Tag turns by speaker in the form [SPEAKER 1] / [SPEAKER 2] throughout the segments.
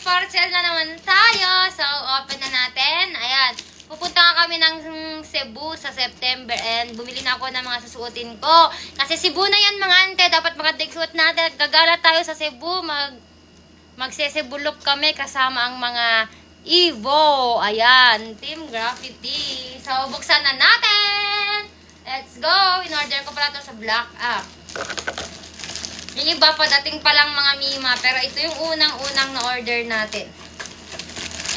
[SPEAKER 1] parcel na naman tayo. So, open na natin. Ayan. Pupunta nga kami ng Cebu sa September and bumili na ako ng mga susuotin ko. Kasi Cebu na yan mga ante. Dapat maganda-suot natin. Gagala tayo sa Cebu. Magsesebulok kami kasama ang mga Evo. Ayan. Team Graffiti. So, buksan na natin. Let's go. In-order ko pala ito sa Black App. Yung iba pa dating pa lang mga Mima. Pero ito yung unang-unang na-order natin.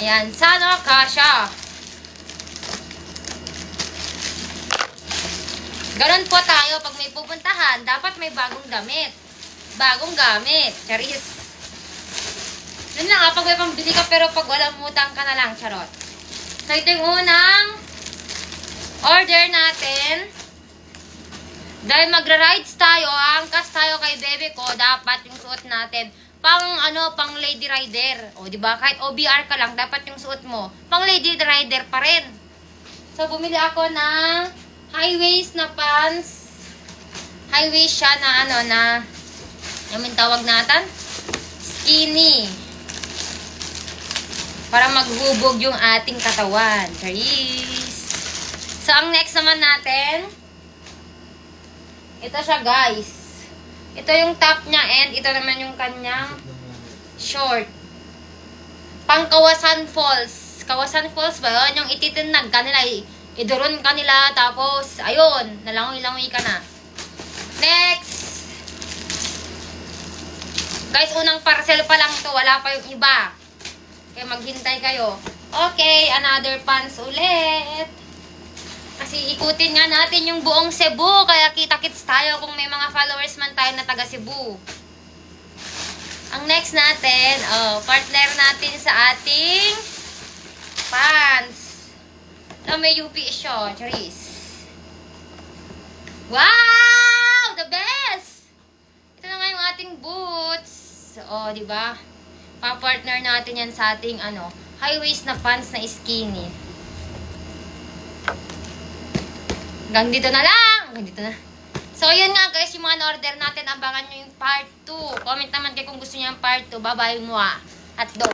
[SPEAKER 1] Ayan. Sana kasha. Ganon po tayo. Pag may pupuntahan, dapat may bagong damit. Bagong gamit. Charis. Yun lang pag may pambili ka pero pag walang utang ka na lang. Charot. So ito yung unang order natin. Dahil magra-rides tayo, angkas tayo kay bebe ko, dapat yung suot natin pang lady rider. O, di ba? Kahit OBR ka lang, dapat yung suot mo pang lady rider pa rin. So, bumili ako ng high-waist na pants. High-waist siya na yung tawag natin? Skinny. Para maghubog yung ating katawan. Charis. So, ang next naman natin, ito siya guys. Ito yung top niya and ito naman yung kanyang short. Pang Kawasan Falls. Kawasan Falls ba yun? Yung ititinag ka nila, iduron ka nila, tapos, ayun, nalangoy-langoy ka na. Next. Guys, unang parcel pa lang to. Wala pa yung iba. Kaya maghintay kayo. Okay, another pants ulit. Kasi ikutin nga natin yung buong Cebu. Kaya kita-kits tayo kung may mga followers man tayo na taga Cebu. Ang next natin, partner natin sa ating pants. May UP siya. Charis. Wow! The best! Ito na nga yung ating boots. Diba? Pa-partner natin yan sa ating high-waist na pants na skinny. Hanggang dito na lang. Hanggang dito na. So, yun nga guys, yung mga na-order natin. Abangan nyo yung part 2. Comment naman kayo kung gusto nyo yung part 2. Bye-bye, mua. At do.